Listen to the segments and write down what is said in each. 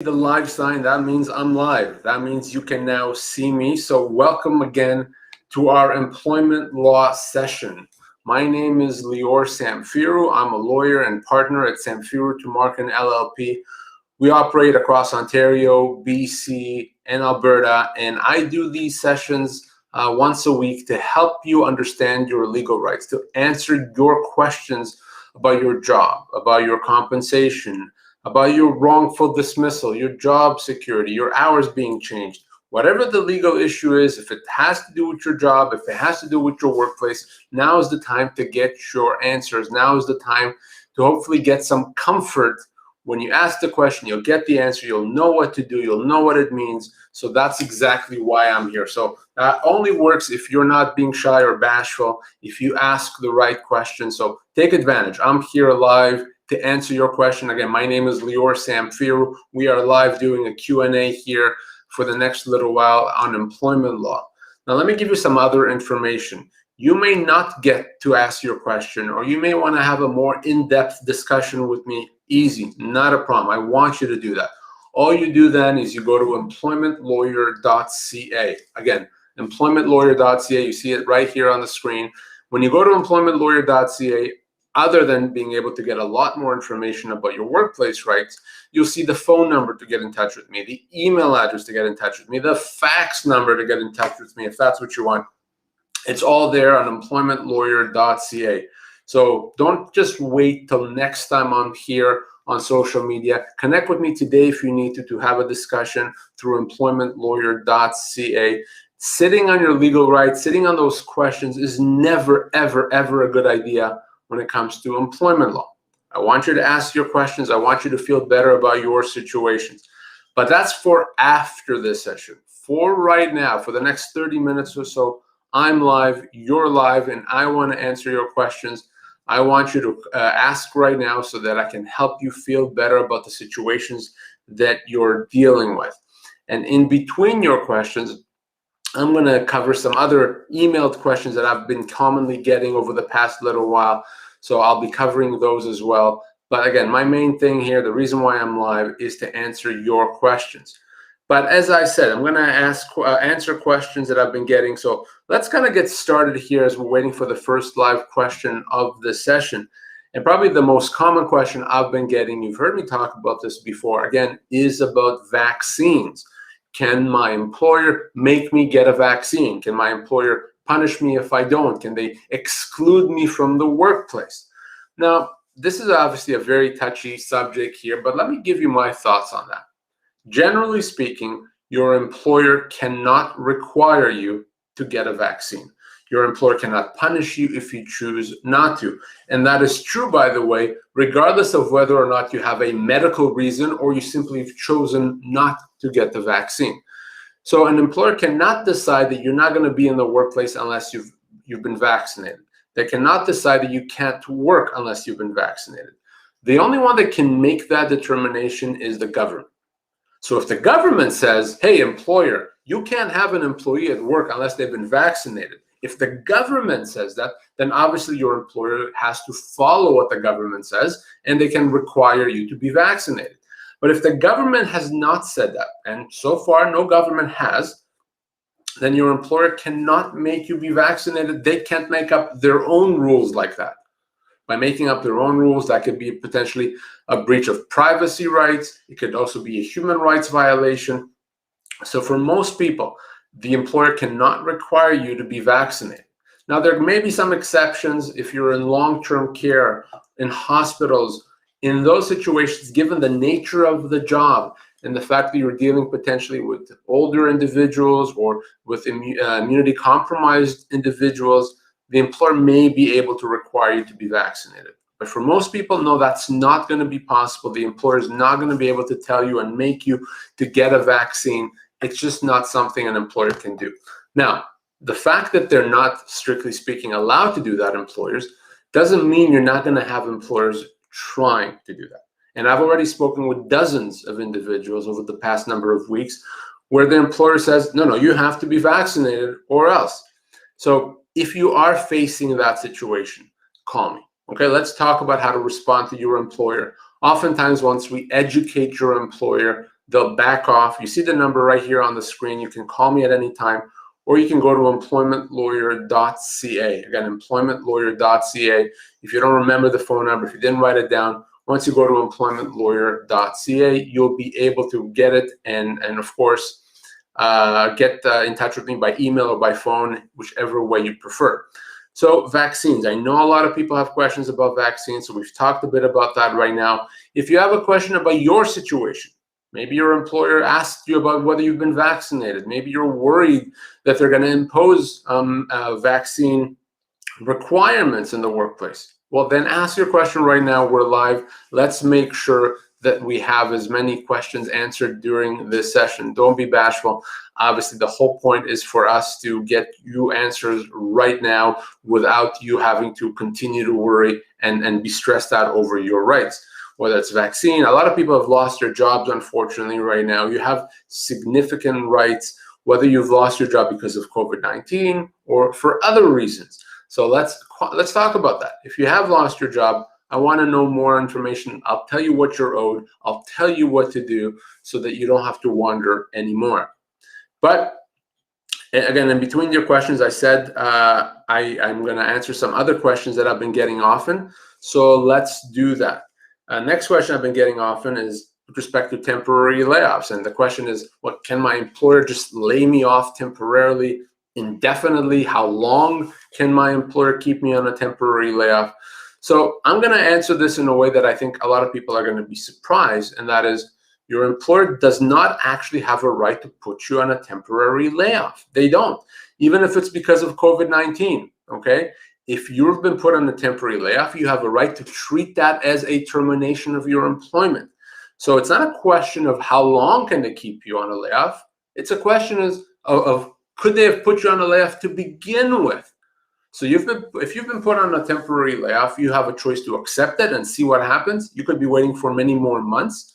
The live sign, that means I'm live. That means you can now see me. So welcome again to our employment law session. My name is Lior Samfiru. I'm a lawyer and partner at Samfiru Tumarkin LLP. We operate across Ontario, BC, and Alberta, and I do these sessions once a week to help you understand your legal rights, to answer your questions about your job, about your compensation, about your wrongful dismissal, your job security, your hours being changed. Whatever the legal issue is, if it has to do with your job, if it has to do with your workplace, now is the time to get your answers. Now is the time to hopefully get some comfort. When you ask the question, you'll get the answer, you'll know what to do, you'll know what it means. So that's exactly why I'm here. So that only works if you're not being shy or bashful, if you ask the right question. So take advantage. I'm here live to answer your question. Again, my name is Lior Samfiru. We are live doing a Q&A here for the next little while on employment law. Now, let me give you some other information. You may not get to ask your question, or you may want to have a more in-depth discussion with me. Easy, not a problem. I want you to do that. All you do then is you go to employmentlawyer.ca. Again, employmentlawyer.ca. You see it right here on the screen. When you go to employmentlawyer.ca, other than being able to get a lot more information about your workplace rights, you'll see the phone number to get in touch with me, the email address to get in touch with me, the fax number to get in touch with me if that's what you want. It's all there on employmentlawyer.ca. So don't just wait till next time I'm here on social media. Connect with me today if you need to have a discussion through employmentlawyer.ca. Sitting on your legal rights, sitting on those questions is never, ever, ever a good idea when it comes to employment law. I want you to ask your questions. I want you to feel better about your situations. But that's for after this session. For right now, for the next 30 minutes or so, I'm live, you're live, and I want to answer your questions. I want you to ask right now so that I can help you feel better about the situations that you're dealing with. And in between your questions, I'm going to cover some other emailed questions that I've been commonly getting over the past little while. So I'll be covering those as well. But again, my main thing here, the reason why I'm live, is to answer your questions. But as I said, I'm going to answer questions that I've been getting. So let's kind of get started here as we're waiting for the first live question of the session. And probably the most common question I've been getting, you've heard me talk about this before, again, is about vaccines. Can my employer make me get a vaccine? Can my employer punish me if I don't? Can they exclude me from the workplace? Now, this is obviously a very touchy subject here, but let me give you my thoughts on that. Generally speaking, your employer cannot require you to get a vaccine. Your employer cannot punish you if you choose not to. And that is true, by the way, regardless of whether or not you have a medical reason or you simply have chosen not to get the vaccine. So an employer cannot decide that you're not going to be in the workplace unless you've been vaccinated. They cannot decide that you can't work unless you've been vaccinated. The only one that can make that determination is the government. So if the government says, hey, employer, you can't have an employee at work unless they've been vaccinated. If the government says that, then obviously your employer has to follow what the government says, and they can require you to be vaccinated. But if the government has not said that, and so far no government has, then your employer cannot make you be vaccinated. They can't make up their own rules like that. By making up their own rules, that could be potentially a breach of privacy rights. It could also be a human rights violation. So for most people, the employer cannot require you to be vaccinated. Now, there may be some exceptions if you're in long-term care, in hospitals. In those situations, given the nature of the job and the fact that you're dealing potentially with older individuals or with immunity-compromised individuals, the employer may be able to require you to be vaccinated. But for most people, no, that's not going to be possible. The employer is not going to be able to tell you and make you to get a vaccine. It's just not something an employer can do. Now, the fact that they're not, strictly speaking, allowed to do that, employers, doesn't mean you're not going to have employers trying to do that. And I've already spoken with dozens of individuals over the past number of weeks where the employer says, no, you have to be vaccinated or else. So if you are facing that situation, call me. Okay, let's talk about how to respond to your employer. Oftentimes, once we educate your employer, they'll back off. You see the number right here on the screen. You can call me at any time, or you can go to employmentlawyer.ca. Again, employmentlawyer.ca. If you don't remember the phone number, if you didn't write it down, once you go to employmentlawyer.ca, you'll be able to get it and of course, get in touch with me by email or by phone, whichever way you prefer. So vaccines. I know a lot of people have questions about vaccines, so we've talked a bit about that right now. If you have a question about your situation, maybe your employer asked you about whether you've been vaccinated. Maybe you're worried that they're going to impose vaccine requirements in the workplace. Well, then ask your question right now. We're live. Let's make sure that we have as many questions answered during this session. Don't be bashful. Obviously, the whole point is for us to get you answers right now without you having to continue to worry and be stressed out over your rights. Whether it's vaccine, a lot of people have lost their jobs, unfortunately, right now. You have significant rights, whether you've lost your job because of COVID-19 or for other reasons. So let's talk about that. If you have lost your job, I want to know more information. I'll tell you what you're owed. I'll tell you what to do so that you don't have to wonder anymore. But again, in between your questions, I said I'm going to answer some other questions that I've been getting often. So let's do that. Next question I've been getting often is with respect to temporary layoffs. And the question is, what, can my employer just lay me off temporarily, indefinitely? How long can my employer keep me on a temporary layoff? So I'm going to answer this in a way that I think a lot of people are going to be surprised, and that is your employer does not actually have a right to put you on a temporary layoff. They don't, even if it's because of COVID-19, okay? If you've been put on a temporary layoff, you have a right to treat that as a termination of your employment. So it's not a question of how long can they keep you on a layoff. It's a question of could they have put you on a layoff to begin with? So if you've been put on a temporary layoff, you have a choice to accept it and see what happens. You could be waiting for many more months,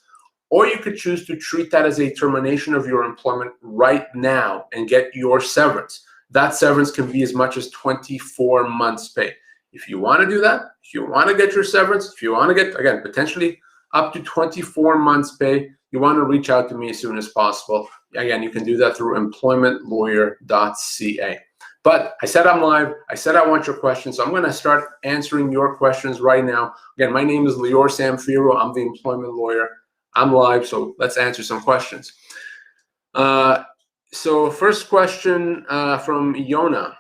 or you could choose to treat that as a termination of your employment right now and get your severance. That severance can be as much as 24 months pay. If you want to do that, if you want to get your severance, if you want to get, again, potentially up to 24 months pay, you want to reach out to me as soon as possible. Again, you can do that through employmentlawyer.ca. But I said I'm live. I said I want your questions. So I'm going to start answering your questions right now. Again, my name is Lior Samfiru. I'm the employment lawyer. I'm live, so let's answer some questions. So first question from Yona.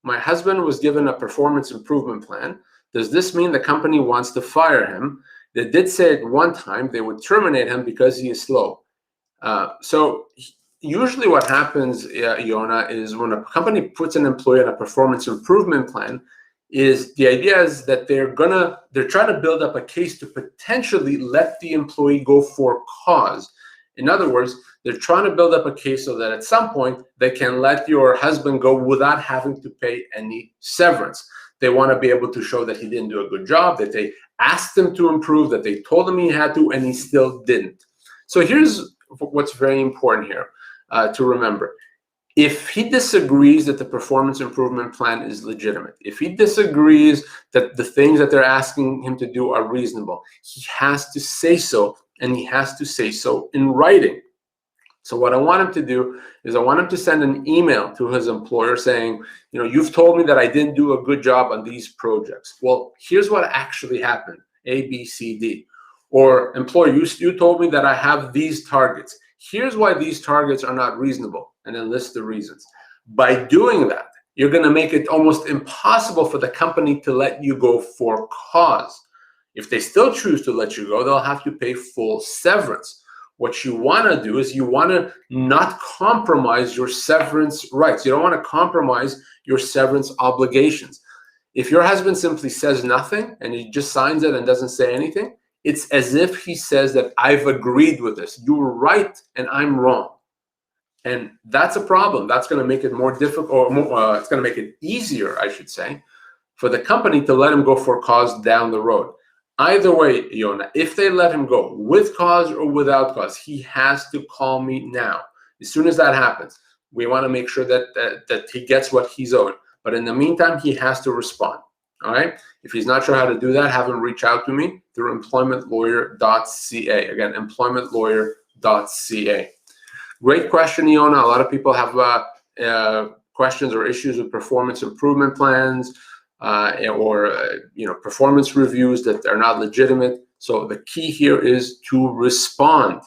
My husband was given a performance improvement plan. Does this mean the company wants to fire him? They did say at one time they would terminate him because he is slow. So usually what happens, Yona, is when a company puts an employee on a performance improvement plan, is the idea is that they're trying to build up a case to potentially let the employee go for cause. In other words, they're trying to build up a case so that at some point they can let your husband go without having to pay any severance. They want to be able to show that he didn't do a good job, that they asked him to improve, that they told him he had to, and he still didn't. So here's what's very important here to remember. If he disagrees that the performance improvement plan is legitimate, if he disagrees that the things that they're asking him to do are reasonable, he has to say so, and he has to say so in writing. So what I want him to do is I want him to send an email to his employer saying, you've told me that I didn't do a good job on these projects. Well, here's what actually happened, A, B, C, D. Or employer, you told me that I have these targets. Here's why these targets are not reasonable, and then list the reasons. By doing that, you're going to make it almost impossible for the company to let you go for cause. If they still choose to let you go, they'll have to pay full severance. What you want to do is you want to not compromise your severance rights. You don't want to compromise your severance obligations. If your husband simply says nothing and he just signs it and doesn't say anything, it's as if he says that I've agreed with this. You're right and I'm wrong. And that's a problem. That's going to make it more difficult, or it's going to make it easier, I should say, for the company to let him go for cause down the road. Either way, Yona, if they let him go with cause or without cause, he has to call me now. As soon as that happens, we want to make sure that he gets what he's owed. But in the meantime, he has to respond. All right? If he's not sure how to do that, have him reach out to me through employmentlawyer.ca. Again, employmentlawyer.ca. employmentlawyer.ca. Great question, Iona. A lot of people have questions or issues with performance improvement plans or performance reviews that are not legitimate. So the key here is to respond.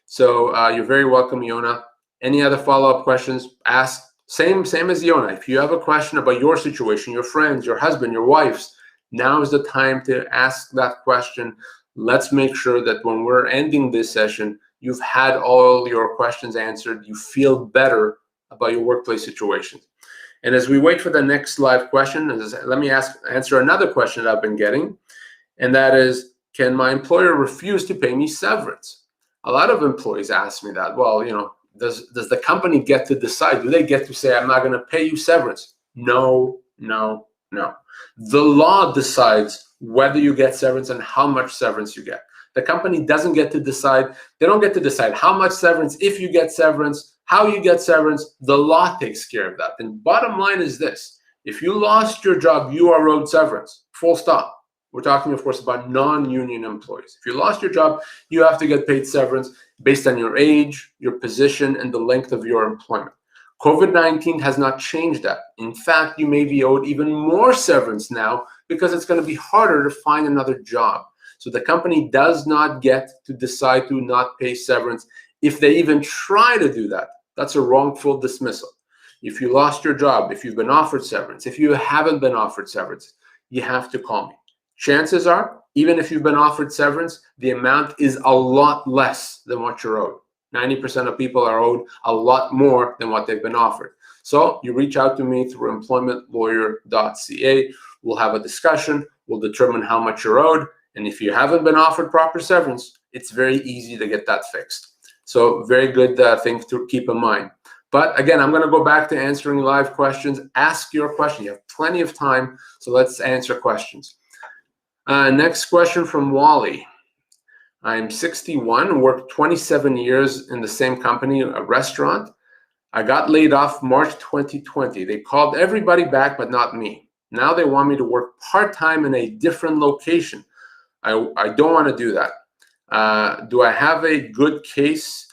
So you're very welcome, Iona. Any other follow-up questions? Ask. Same as Iona. If you have a question about your situation, your friends, your husband, your wife's, now is the time to ask that question. Let's make sure that when we're ending this session, you've had all your questions answered. You feel better about your workplace situation. And as we wait for the next live question, let me answer another question that I've been getting, and that is, can my employer refuse to pay me severance? A lot of employees ask me that. Well, does the company get to decide? Do they get to say, I'm not going to pay you severance? No. The law decides whether you get severance and how much severance you get. The company doesn't get to decide. They don't get to decide how much severance, if you get severance, how you get severance. The law takes care of that. And bottom line is this: if you lost your job, you are owed severance. Full stop. We're talking, of course, about non-union employees. If you lost your job, you have to get paid severance based on your age, your position, and the length of your employment. COVID-19 has not changed that. In fact, you may be owed even more severance now because it's going to be harder to find another job. So the company does not get to decide to not pay severance. If they even try to do that, that's a wrongful dismissal. If you lost your job, if you've been offered severance, if you haven't been offered severance, you have to call me. Chances are, even if you've been offered severance, the amount is a lot less than what you're owed. 90% of people are owed a lot more than what they've been offered. So you reach out to me through employmentlawyer.ca. We'll have a discussion. We'll determine how much you're owed. And if you haven't been offered proper severance, it's very easy to get that fixed. So very good thing to keep in mind. But again, I'm going to go back to answering live questions. Ask your question. You have plenty of time, so let's answer questions. Next question from Wally. I'm 61, worked 27 years in the same company, a restaurant. I got laid off March 2020. They called everybody back, but not me. Now they want me to work part-time in a different location. I don't want to do that. Do I have a good case?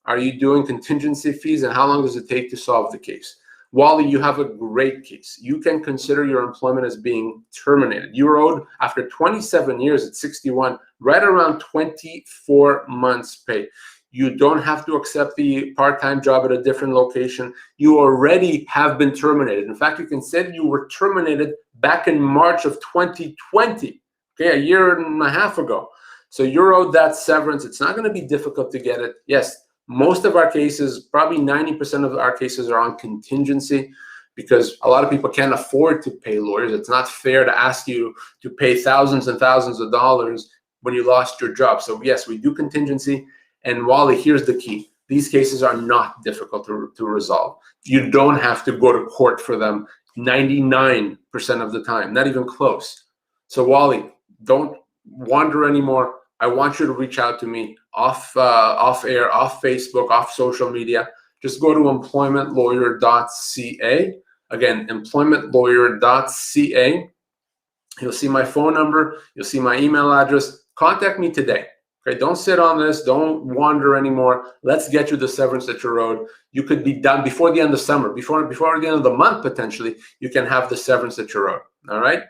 Are you doing contingency fees, and how long does it take to solve the case? Wally, you have a great case. You can consider your employment as being terminated. You were owed, after 27 years at 61, right around 24 months pay. You don't have to accept the part-time job at a different location. You already have been terminated. In fact, you can say that you were terminated back in March of 2020, okay, a year and a half ago. So you're owed that severance. It's not going to be difficult to get it. Yes, most of our cases, probably 90% of our cases, are on contingency because a lot of people can't afford to pay lawyers. It's not fair to ask you to pay thousands and thousands of dollars when you lost your job. So yes, we do contingency. And Wally, here's the key. These cases are not difficult to resolve. You don't have to go to court for them 99% of the time, not even close. So Wally, don't wander anymore. I want you to reach out to me off air, off Facebook, off social media. Just go to employmentlawyer.ca. Again, employmentlawyer.ca. You'll see my phone number. You'll see my email address. Contact me today. Okay, don't sit on this. Don't wander anymore. Let's get you the severance that you're owed. You could be done before the end of summer, before the end of the month, potentially. You can have the severance that you're owed. All right.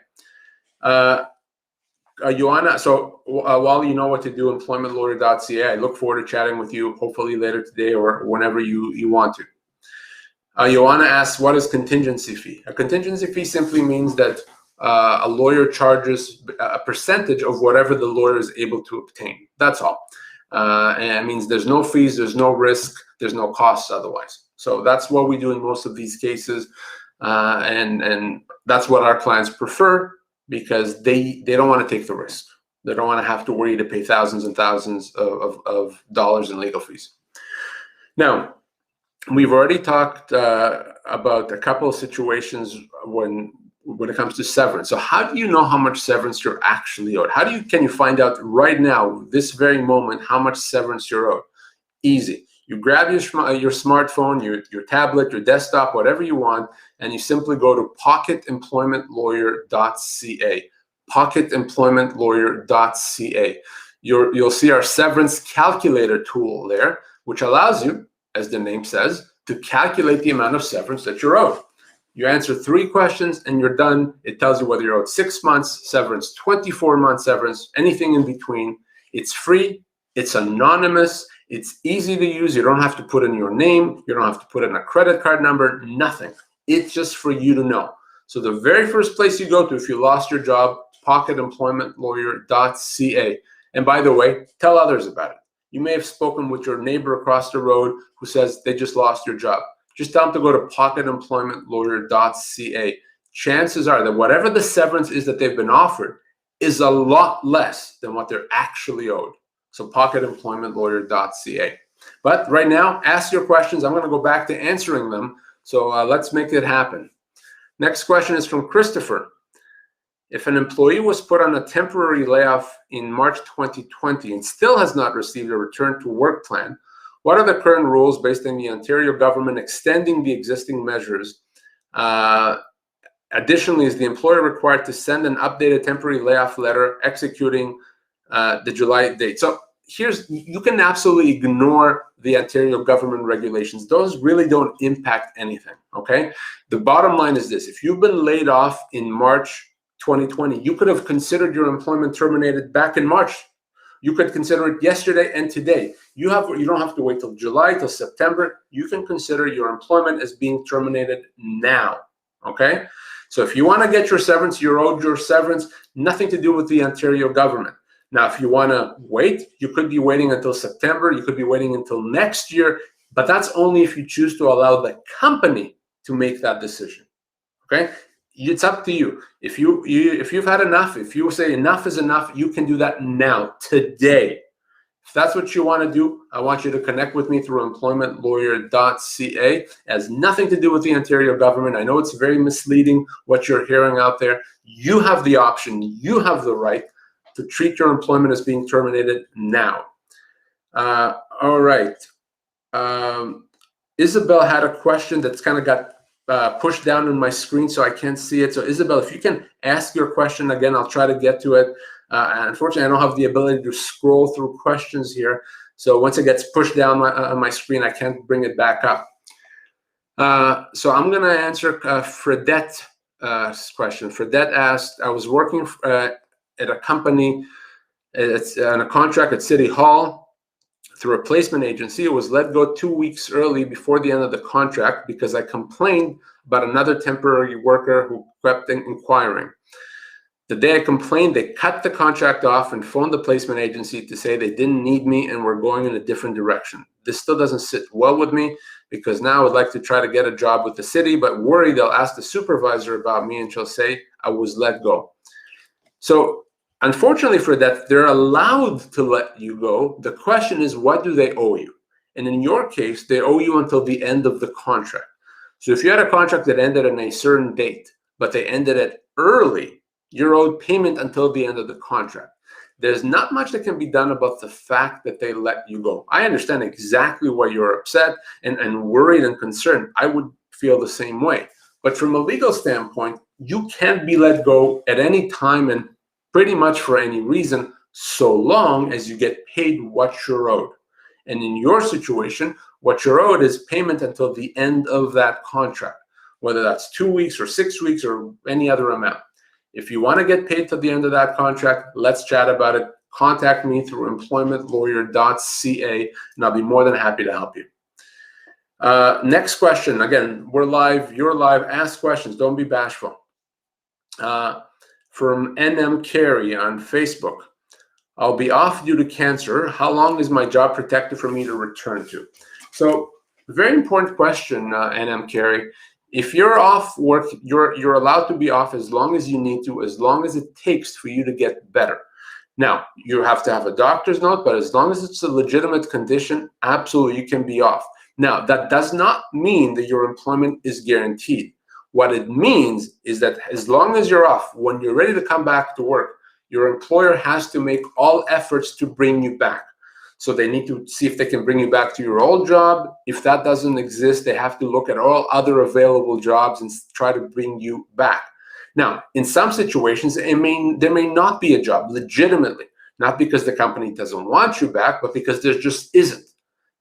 Joanna, so while you know what to do, employmentlawyer.ca. I look forward to chatting with you, hopefully later today or whenever you want to. Joanna asks, what is contingency fee? A contingency fee simply means that a lawyer charges a percentage of whatever the lawyer is able to obtain. That's all. And it means there's no fees, there's no risk, there's no costs otherwise. So that's what we do in most of these cases. And that's what our clients prefer, because they don't want to take the risk. They don't want to have to worry to pay thousands and thousands of dollars in legal fees. Now, we've already talked about a couple of situations when it comes to severance. So how do you know how much severance you're actually owed? Can you find out right now, this very moment, how much severance you're owed? Easy. You grab your smartphone, your tablet, your desktop, whatever you want, and you simply go to pocketemploymentlawyer.ca. Pocketemploymentlawyer.ca. you'll see our severance calculator tool there, which allows you, as the name says, to calculate the amount of severance that you're owed. You answer 3 questions and you're done. It tells you whether you're owed 6 months severance, 24 months severance, anything in between. It's free, it's anonymous, it's easy to use. You don't have to put in your name, you don't have to put in a credit card number, nothing. It's just for you to know. So the very first place you go to if you lost your job, pocketemploymentlawyer.ca. And by the way, tell others about it. You may have spoken with your neighbor across the road who says they just lost your job. Just tell them to go to pocketemploymentlawyer.ca. Chances are that whatever the severance is that they've been offered is a lot less than what they're actually owed. So pocketemploymentlawyer.ca. But right now, ask your questions. I'm going to go back to answering them. So let's make it happen. Next question is from Christopher. If an employee was put on a temporary layoff in March 2020 and still has not received a return to work plan, what are the current rules based on the Ontario government extending the existing measures? Additionally, is the employer required to send an updated temporary layoff letter executing the July date? So you can absolutely ignore the Ontario government regulations. Those really don't impact anything, okay? The bottom line is this. If you've been laid off in March 2020, you could have considered your employment terminated back in March. You could consider it yesterday and today. You don't have to wait till July, till September. You can consider your employment as being terminated now, okay? So if you want to get your severance, you're owed your severance, nothing to do with the Ontario government. Now, if you want to wait, you could be waiting until September, you could be waiting until next year, but that's only if you choose to allow the company to make that decision, okay? It's up to you. If you've had enough, if you say enough is enough, you can do that now, today. If that's what you want to do, I want you to connect with me through employmentlawyer.ca. It has nothing to do with the Ontario government. I know it's very misleading what you're hearing out there. You have the option, you have the right to treat your employment as being terminated now. All right. Isabel had a question that's kind of got pushed down on my screen so I can't see it. So Isabel, if you can ask your question again, I'll try to get to it. Unfortunately, I don't have the ability to scroll through questions here. So once it gets pushed down on my screen, I can't bring it back up. So I'm going to answer Fredette's question. Fredette asked, I was working at a company, it's on a contract at City Hall through a placement agency. It was let go 2 weeks early before the end of the contract because I complained about another temporary worker who kept inquiring. The day I complained, they cut the contract off and phoned the placement agency to say they didn't need me and were going in a different direction. This still doesn't sit well with me because now I would like to try to get a job with the city, but worry they'll ask the supervisor about me and she'll say I was let go. So unfortunately for that, they're allowed to let you go. The question is, what do they owe you? And in your case, they owe you until the end of the contract. So if you had a contract that ended on a certain date, but they ended it early, you're owed payment until the end of the contract. There's not much that can be done about the fact that they let you go. I understand exactly why you're upset and worried and concerned. I would feel the same way. But from a legal standpoint, you can't be let go at any time and pretty much for any reason, so long as you get paid what you're owed. And in your situation, what you're owed is payment until the end of that contract, whether that's 2 weeks or 6 weeks or any other amount. If you want to get paid to the end of that contract, let's chat about it. Contact me through employmentlawyer.ca, and I'll be more than happy to help you. Next question. Again, we're live. You're live. Ask questions. Don't be bashful. From NM Carey on Facebook. I'll be off due to cancer. How long is my job protected for me to return to? So, very important question, NM Carey. If you're off work, you're allowed to be off as long as you need to, as long as it takes for you to get better. Now, you have to have a doctor's note, but as long as it's a legitimate condition, absolutely you can be off. Now, that does not mean that your employment is guaranteed. What it means is that as long as you're off, when you're ready to come back to work, your employer has to make all efforts to bring you back. So they need to see if they can bring you back to your old job. If that doesn't exist, they have to look at all other available jobs and try to bring you back. Now, in some situations, there may not be a job legitimately. not because the company doesn't want you back, but because there just isn't.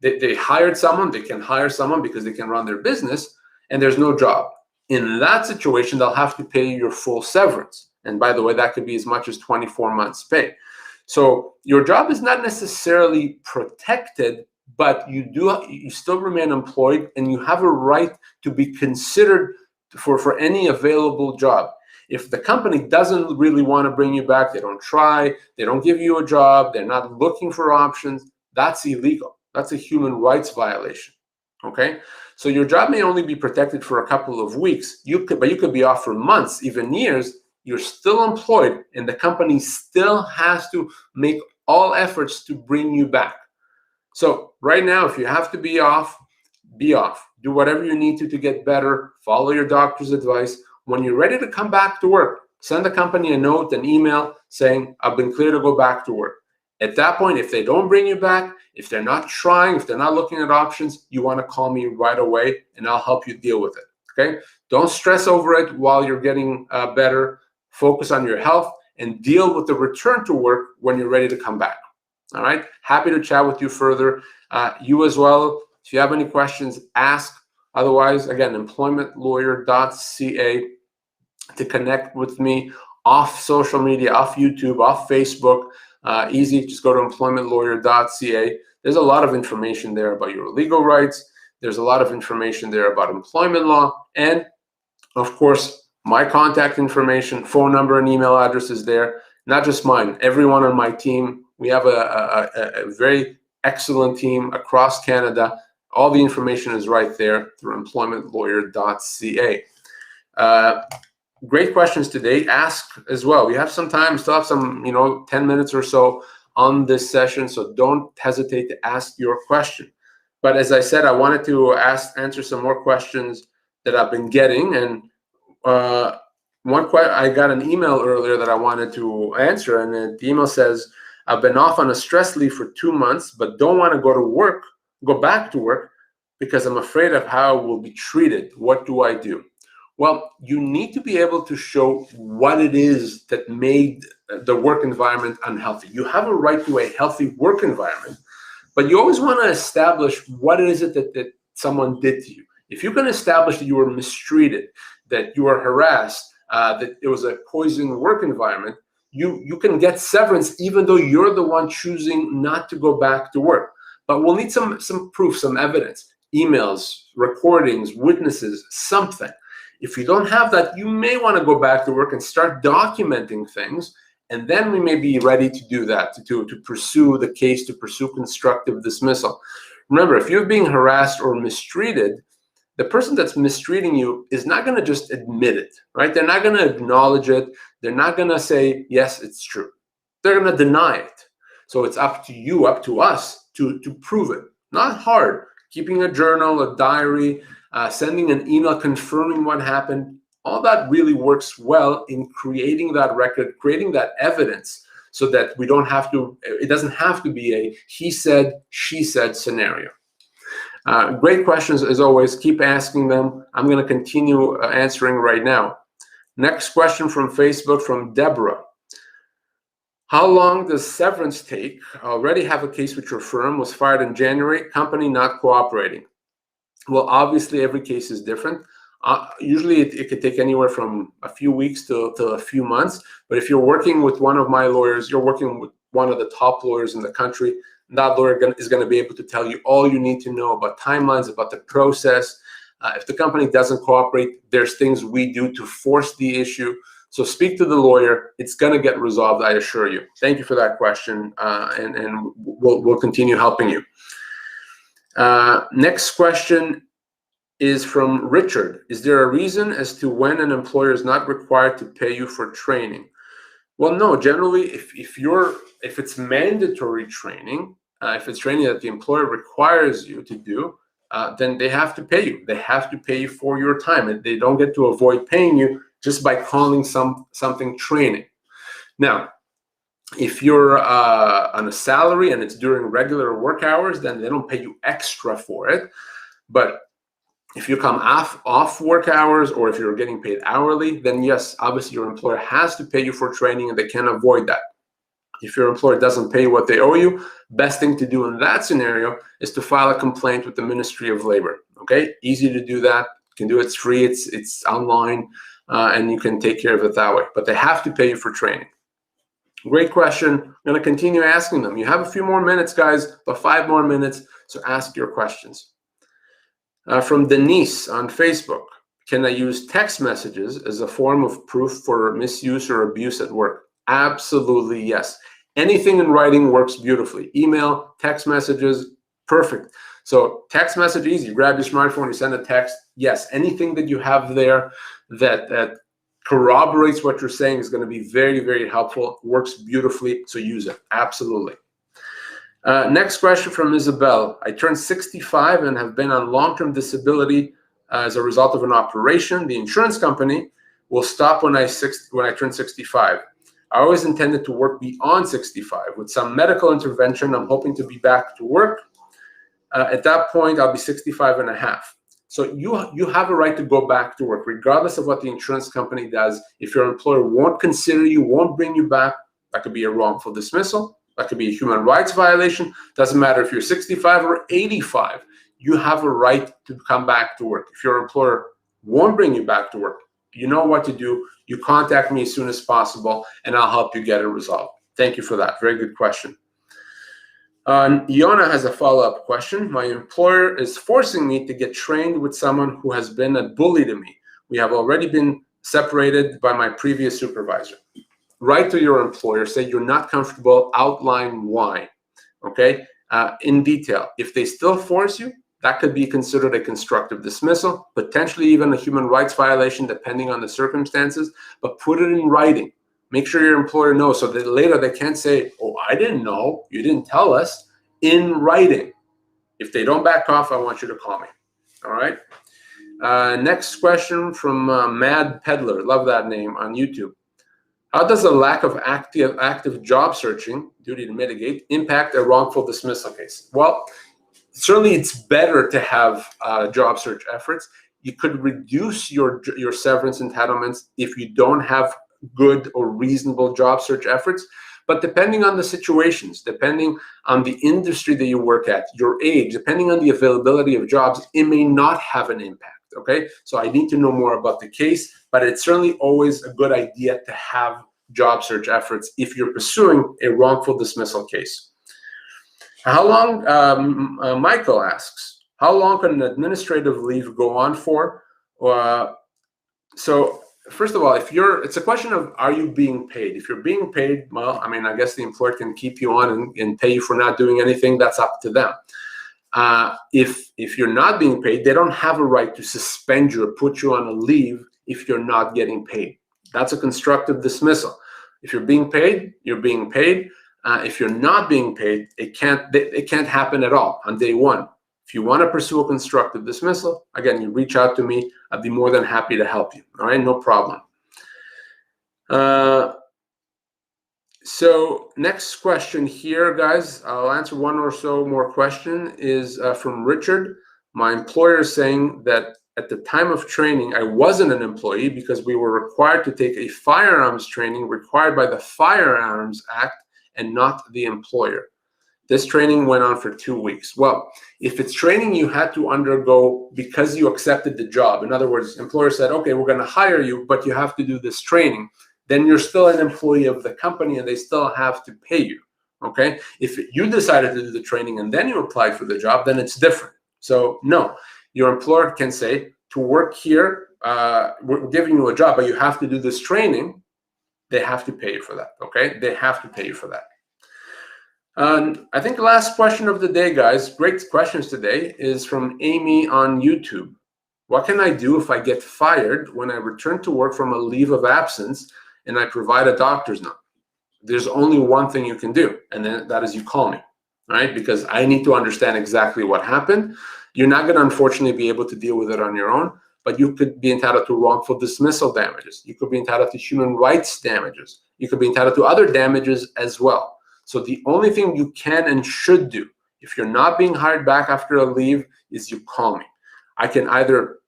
They hired someone, they can hire someone because they can run their business, and there's no job. In that situation, they'll have to pay you your full severance. And by the way, that could be as much as 24 months pay. So your job is not necessarily protected, but you still remain employed, and you have a right to be considered for any available job. If the company doesn't really want to bring you back, they don't try, they don't give you a job, they're not looking for options, that's illegal. That's a human rights violation. Okay, so your job may only be protected for a couple of weeks. But you could be off for months, even years. You're still employed, and the company still has to make all efforts to bring you back. So right now, if you have to be off, be off. Do whatever you need to get better. Follow your doctor's advice. When you're ready to come back to work, send the company a note, an email saying, I've been clear to go back to work. At that point, if they don't bring you back, if they're not trying, if they're not looking at options, you want to call me right away, and I'll help you deal with it. Okay? Don't stress over it while you're getting better. Focus on your health and deal with the return to work when you're ready to come back. All right? Happy to chat with you further. You as well. If you have any questions, ask. Otherwise, again, employmentlawyer.ca to connect with me off social media, off YouTube, off Facebook. Easy, just go to employmentlawyer.ca. There's a lot of information there about your legal rights. There's a lot of information there about employment law. And of course, my contact information, phone number, and email address is there. Not just mine, everyone on my team. We have a very excellent team across Canada. All the information is right there through employmentlawyer.ca. Great questions today. Ask as well. We have some time, still have some, 10 minutes or so on this session, so don't hesitate to ask your question. But as I said, I wanted to answer some more questions that I've been getting. And I got an email earlier that I wanted to answer, and the email says, I've been off on a stress leave for 2 months, but don't want to go back to work because I'm afraid of how I will be treated. What do I do? Well, you need to be able to show what it is that made the work environment unhealthy. You have a right to a healthy work environment, but you always want to establish what it is that someone did to you. If you can establish that you were mistreated, that you were harassed, that it was a poison work environment, you can get severance even though you're the one choosing not to go back to work. But we'll need some proof, some evidence, emails, recordings, witnesses, something. If you don't have that, you may want to go back to work and start documenting things, and then we may be ready to do that, to pursue the case, to pursue constructive dismissal. Remember, if you're being harassed or mistreated, the person that's mistreating you is not going to just admit it, right? They're not going to acknowledge it. They're not going to say, yes, it's true. They're going to deny it. So it's up to you, up to us to prove it. Not hard. Keeping a journal, a diary, sending an email confirming what happened, all that really works well in creating that record, creating that evidence so that it doesn't have to be a he said, she said scenario. Great questions as always. Keep asking them. I'm going to continue answering right now. Next question from Facebook from Deborah. How long does severance take? I already have a case with your firm, was fired in January, company not cooperating. Well, obviously every case is different. Usually it could take anywhere from a few weeks to a few months. But if you're working with one of my lawyers, you're working with one of the top lawyers in the country, that lawyer is going to be able to tell you all you need to know about timelines, about the process. If the company doesn't cooperate, there's things we do to force the issue. So speak to the lawyer. It's going to get resolved, I assure you. Thank you for that question, and we'll continue helping you. Next question is from Richard. Is there a reason as to when an employer is not required to pay you for training? Well, no. Generally, if it's mandatory training, if it's training that the employer requires you to do, then they have to pay you. They have to pay you for your time, and they don't get to avoid paying you just by calling something training. Now, if you're on a salary and it's during regular work hours, then they don't pay you extra for it. But if you come off work hours, or if you're getting paid hourly, then yes, obviously your employer has to pay you for training, and they can't avoid that. If your employer doesn't pay what they owe you, best thing to do in that scenario is to file a complaint with the Ministry of Labor. Okay, easy to do that. You can do it. It's free. It's online, and you can take care of it that way. But they have to pay you for training. Great question. I'm going to continue asking them. You have a few more minutes, guys, but 5 more minutes. So ask your questions. From Denise on Facebook. Can I use text messages as a form of proof for misuse or abuse at work? Absolutely, yes. Anything in writing works beautifully. Email, text messages, perfect. So text message, easy. You grab your smartphone, you send a text. Yes, anything that you have there that corroborates what you're saying is going to be very, very helpful. Works beautifully, so use it. Absolutely. Next question from Isabel. I turned 65 and have been on long-term disability as a result of an operation. The insurance company will stop when I turn 65. I always intended to work beyond 65. With some medical intervention, I'm hoping to be back to work. At that point, I'll be 65 and a half. So you have a right to go back to work, regardless of what the insurance company does. If your employer won't consider you, won't bring you back, that could be a wrongful dismissal. That could be a human rights violation. Doesn't matter if you're 65 or 85. You have a right to come back to work. If your employer won't bring you back to work, you know what to do. You contact me as soon as possible, and I'll help you get it resolved. Thank you for that. Very good question. Iona has a follow-up question. My employer is forcing me to get trained with someone who has been a bully to me. We have already been separated by my previous supervisor. Write to your employer, say you're not comfortable, outline why, okay, in detail. If they still force you, that could be considered a constructive dismissal, potentially even a human rights violation, depending on the circumstances, but put it in writing. Make sure your employer knows so that later they can't say, oh, I didn't know, you didn't tell us, in writing. If they don't back off, I want you to call me, all right? Next question from Mad Peddler, love that name, on YouTube. How does a lack of active job searching, duty to mitigate, impact a wrongful dismissal case? Well, certainly it's better to have job search efforts. You could reduce your severance entitlements if you don't have good or reasonable job search efforts. But depending on the situations, depending on the industry that you work at, your age, depending on the availability of jobs, it may not have an impact, okay? So I need to know more about the case, but it's certainly always a good idea to have job search efforts if you're pursuing a wrongful dismissal case. How long, Michael asks, how long can an administrative leave go on for? So first of all, it's a question of, are you being paid? If you're being paid, well, I mean, I guess the employer can keep you on and pay you for not doing anything. That's up to them. If you're not being paid, they don't have a right to suspend you or put you on a leave if you're not getting paid. That's a constructive dismissal. If you're being paid, you're being paid. If you're not being paid, it can't happen at all on day one. If you want to pursue a constructive dismissal, again, you reach out to me. I'd be more than happy to help you. All right, no problem. So next question here, guys, I'll answer one or so more question, is from Richard. My employer is saying that at the time of training, I wasn't an employee because we were required to take a firearms training required by the Firearms Act and not the employer. This training went on for 2 weeks. Well, if it's training you had to undergo because you accepted the job, in other words, employer said, okay, we're going to hire you, but you have to do this training, then you're still an employee of the company and they still have to pay you, okay? If you decided to do the training and then you applied for the job, then it's different. So no, your employer can say, to work here, we're giving you a job, but you have to do this training. They have to pay you for that, okay? They have to pay you for that. I think the last question of the day, guys, great questions today, is from Amy on YouTube. What can I do if I get fired when I return to work from a leave of absence and I provide a doctor's note? There's only one thing you can do, and then that is you call me, right? Because I need to understand exactly what happened. You're not going to, unfortunately, be able to deal with it on your own, but you could be entitled to wrongful dismissal damages. You could be entitled to human rights damages. You could be entitled to other damages as well. So the only thing you can and should do if you're not being hired back after a leave is you call me. I can either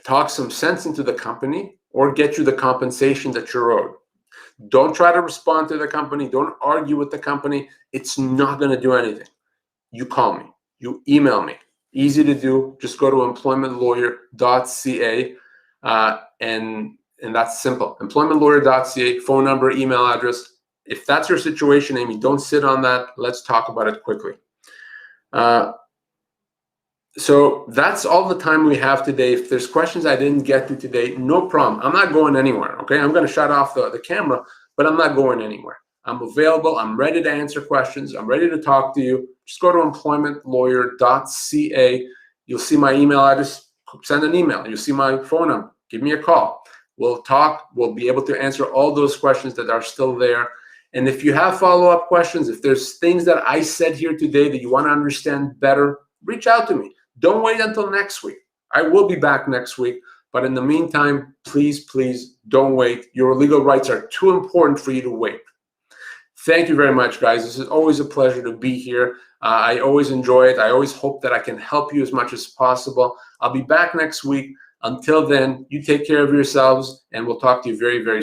talk some sense into the company or get you the compensation that you're owed. Don't try to respond to the company. Don't argue with the company. It's not going to do anything. You call me. You email me. Easy to do. Just go to employmentlawyer.ca and that's simple. Employmentlawyer.ca, phone number, email address. If that's your situation, Amy, don't sit on that. Let's talk about it quickly. So that's all the time we have today. If there's questions I didn't get to today, no problem. I'm not going anywhere, okay? I'm going to shut off the camera, but I'm not going anywhere. I'm available. I'm ready to answer questions. I'm ready to talk to you. Just go to employmentlawyer.ca. You'll see my email address. Send an email. You'll see my phone number. Give me a call. We'll talk. We'll be able to answer all those questions that are still there. And if you have follow-up questions, if there's things that I said here today that you want to understand better, reach out to me. Don't wait until next week. I will be back next week. But in the meantime, please, please don't wait. Your legal rights are too important for you to wait. Thank you very much, guys. This is always a pleasure to be here. I always enjoy it. I always hope that I can help you as much as possible. I'll be back next week. Until then, you take care of yourselves, and we'll talk to you very, very soon.